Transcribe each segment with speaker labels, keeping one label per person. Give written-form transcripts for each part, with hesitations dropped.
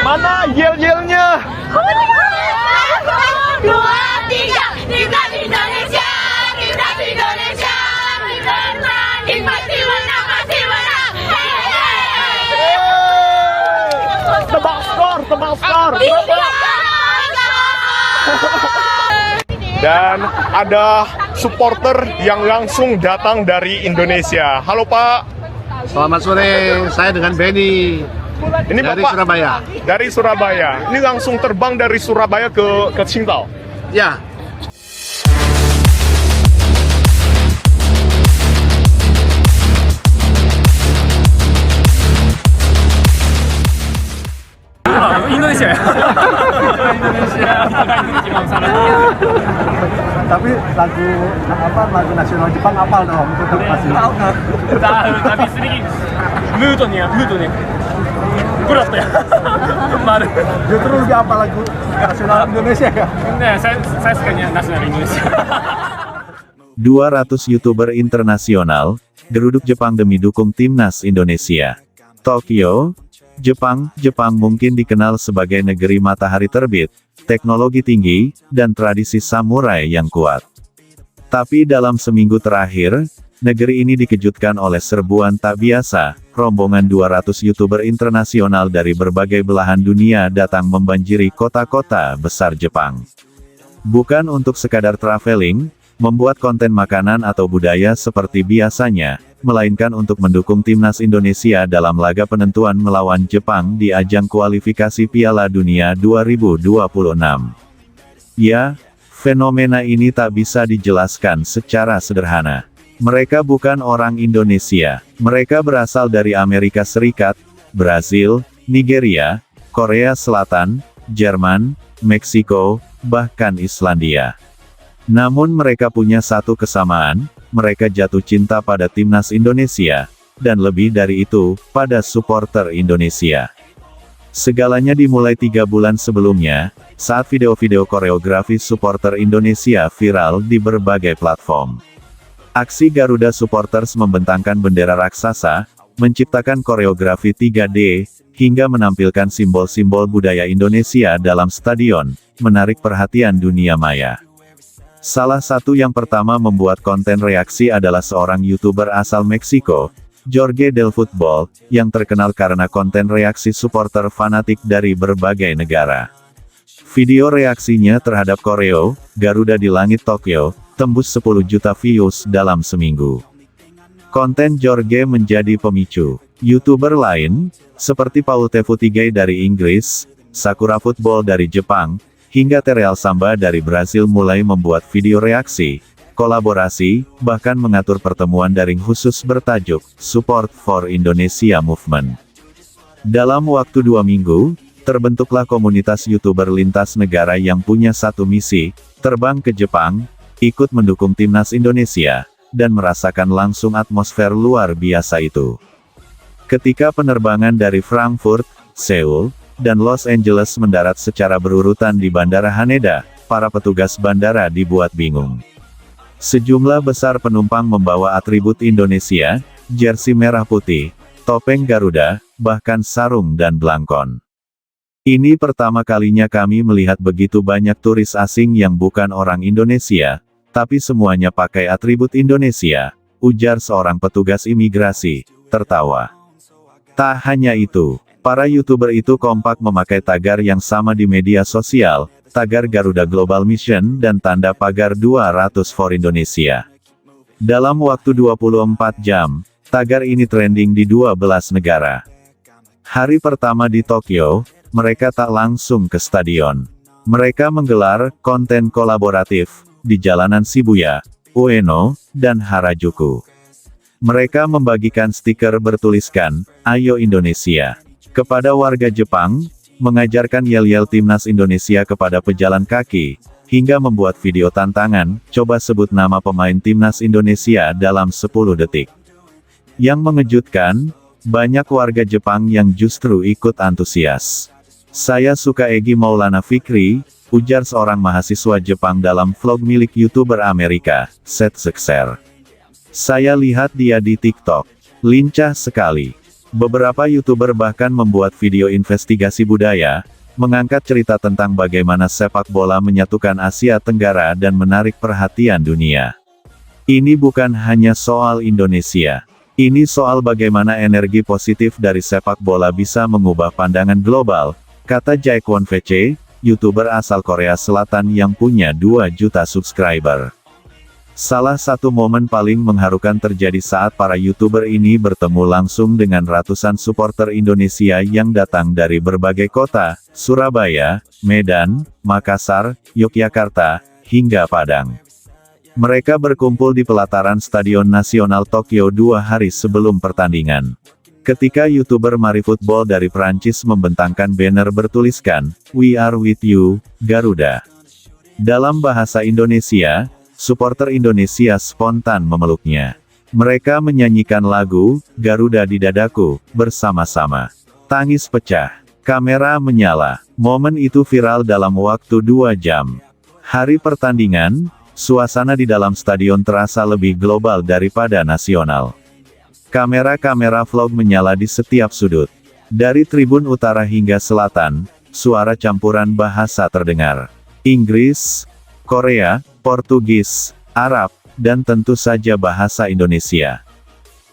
Speaker 1: Mana yel-yelnya?
Speaker 2: Dua, tiga, timnas Indonesia, timnas Indonesia, timnas pasti menang, pasti menang.
Speaker 1: Tebak skor, tebak skor. Dan ada supporter yang langsung datang dari Indonesia. Halo Pak.
Speaker 3: Selamat sore, saya dengan Benny
Speaker 1: Ini
Speaker 3: dari
Speaker 1: Bapak
Speaker 3: Surabaya.
Speaker 1: dari Surabaya. Ini langsung terbang dari Surabaya ke Qingdao.
Speaker 3: Ya,
Speaker 4: Indonesia ya?
Speaker 3: tapi lagu nasional Jepang apal dong, tetap masih.
Speaker 4: Tahu, tapi sedikit moodnya berat ya. Kemarin.
Speaker 3: Justru lebih apa lagu nasional Indonesia ya?
Speaker 4: Nah, saya sukanya nasional Indonesia.
Speaker 5: 200 YouTuber internasional, geruduk Jepang demi dukung timnas Indonesia. Tokyo, Jepang. Jepang mungkin dikenal sebagai negeri matahari terbit, teknologi tinggi, dan tradisi samurai yang kuat. Tapi dalam seminggu terakhir, negeri ini dikejutkan oleh serbuan tak biasa. Rombongan 200 YouTuber internasional dari berbagai belahan dunia datang membanjiri kota-kota besar Jepang. Bukan untuk sekadar traveling, membuat konten makanan atau budaya seperti biasanya, melainkan untuk mendukung timnas Indonesia dalam laga penentuan melawan Jepang di ajang kualifikasi Piala Dunia 2026. Ya, fenomena ini tak bisa dijelaskan secara sederhana. Mereka bukan orang Indonesia, mereka berasal dari Amerika Serikat, Brasil, Nigeria, Korea Selatan, Jerman, Meksiko, bahkan Islandia. Namun mereka punya satu kesamaan, mereka jatuh cinta pada timnas Indonesia, dan lebih dari itu, pada supporter Indonesia. Segalanya dimulai 3 bulan sebelumnya, saat video-video koreografi supporter Indonesia viral di berbagai platform. Aksi Garuda Supporters membentangkan bendera raksasa, menciptakan koreografi 3D, hingga menampilkan simbol-simbol budaya Indonesia dalam stadion, menarik perhatian dunia maya. Salah satu yang pertama membuat konten reaksi adalah seorang YouTuber asal Meksiko, Jorge del Football, yang terkenal karena konten reaksi supporter fanatik dari berbagai negara. Video reaksinya terhadap koreo, Garuda di Langit Tokyo, tembus 10 juta views dalam seminggu. Konten Jorge menjadi pemicu. YouTuber lain, seperti Paul Tefutige dari Inggris, Sakura Football dari Jepang, hingga Tereal Samba dari Brasil mulai membuat video reaksi, kolaborasi, bahkan mengatur pertemuan daring khusus bertajuk, Support for Indonesia Movement. Dalam waktu 2 minggu, terbentuklah komunitas YouTuber lintas negara yang punya satu misi, terbang ke Jepang, ikut mendukung timnas Indonesia, dan merasakan langsung atmosfer luar biasa itu. Ketika penerbangan dari Frankfurt, Seoul, dan Los Angeles mendarat secara berurutan di Bandara Haneda, para petugas bandara dibuat bingung. Sejumlah besar penumpang membawa atribut Indonesia, jersey merah putih, topeng Garuda, bahkan sarung dan blangkon. Ini pertama kalinya kami melihat begitu banyak turis asing yang bukan orang Indonesia, tapi semuanya pakai atribut Indonesia, ujar seorang petugas imigrasi, tertawa. Tak hanya itu, para YouTuber itu kompak memakai tagar yang sama di media sosial, tagar Garuda Global Mission dan tanda pagar 200 for Indonesia. Dalam waktu 24 jam, tagar ini trending di 12 negara. Hari pertama di Tokyo, mereka tak langsung ke stadion. Mereka menggelar konten kolaboratif di jalanan Shibuya, Ueno, dan Harajuku. Mereka membagikan stiker bertuliskan, "Ayo Indonesia," kepada warga Jepang, mengajarkan yel-yel timnas Indonesia kepada pejalan kaki, hingga membuat video tantangan, coba sebut nama pemain timnas Indonesia dalam 10 detik. Yang mengejutkan, banyak warga Jepang yang justru ikut antusias. Saya suka Egi Maulana Fikri, ujar seorang mahasiswa Jepang dalam vlog milik YouTuber Amerika, Seth Zexer. Saya lihat dia di TikTok. Lincah sekali. Beberapa YouTuber bahkan membuat video investigasi budaya, mengangkat cerita tentang bagaimana sepak bola menyatukan Asia Tenggara dan menarik perhatian dunia. Ini bukan hanya soal Indonesia. Ini soal bagaimana energi positif dari sepak bola bisa mengubah pandangan global, kata Jaekwon VC, YouTuber asal Korea Selatan yang punya 2 juta subscriber. Salah satu momen paling mengharukan terjadi saat para YouTuber ini bertemu langsung dengan ratusan supporter Indonesia yang datang dari berbagai kota, Surabaya, Medan, Makassar, Yogyakarta, hingga Padang. Mereka berkumpul di pelataran Stadion Nasional Tokyo 2 hari sebelum pertandingan. Ketika YouTuber Mari Football dari Prancis membentangkan banner bertuliskan, "We are with you, Garuda." Dalam bahasa Indonesia, supporter Indonesia spontan memeluknya. Mereka menyanyikan lagu, "Garuda di Dadaku," bersama-sama. Tangis pecah. Kamera menyala. Momen itu viral dalam waktu 2 jam. Hari pertandingan, suasana di dalam stadion terasa lebih global daripada nasional. Kamera-kamera vlog menyala di setiap sudut. Dari tribun utara hingga selatan, suara campuran bahasa terdengar. Inggris, Korea, Portugis, Arab, dan tentu saja bahasa Indonesia.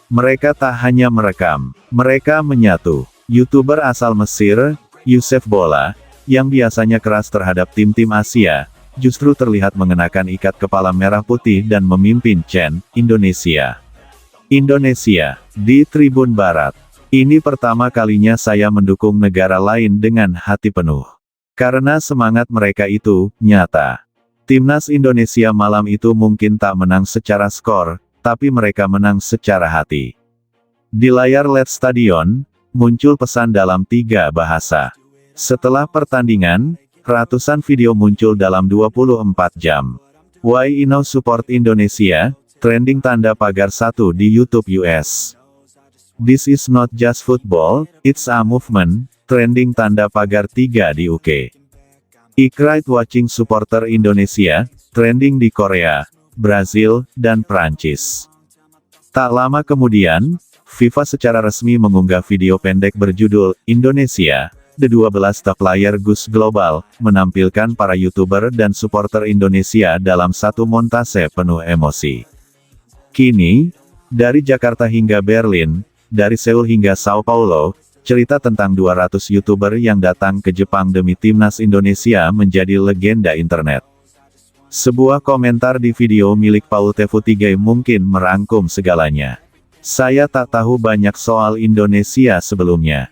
Speaker 5: Mereka tak hanya merekam, mereka menyatu. YouTuber asal Mesir, Yusef Bola, yang biasanya keras terhadap tim-tim Asia, justru terlihat mengenakan ikat kepala merah putih dan memimpin chant Indonesia. Indonesia, di Tribun Barat. Ini pertama kalinya saya mendukung negara lain dengan hati penuh. Karena semangat mereka itu, nyata. Timnas Indonesia malam itu mungkin tak menang secara skor, tapi mereka menang secara hati. Di layar LED stadion, muncul pesan dalam 3 bahasa. Setelah pertandingan, ratusan video muncul dalam 24 jam. Why Ino Support Indonesia? Trending tanda pagar 1 di YouTube US. This is not just football, it's a movement. Trending tanda pagar 3 di UK. I cried watching supporter Indonesia. Trending di Korea, Brazil, dan Prancis. Tak lama kemudian, FIFA secara resmi mengunggah video pendek berjudul Indonesia, The 12 Top Player Goes Global, menampilkan para YouTuber dan supporter Indonesia dalam satu montase penuh emosi. Kini, dari Jakarta hingga Berlin, dari Seoul hingga Sao Paulo, cerita tentang 200 YouTuber yang datang ke Jepang demi timnas Indonesia menjadi legenda internet. Sebuah komentar di video milik Paul Tefutigai mungkin merangkum segalanya. Saya tak tahu banyak soal Indonesia sebelumnya.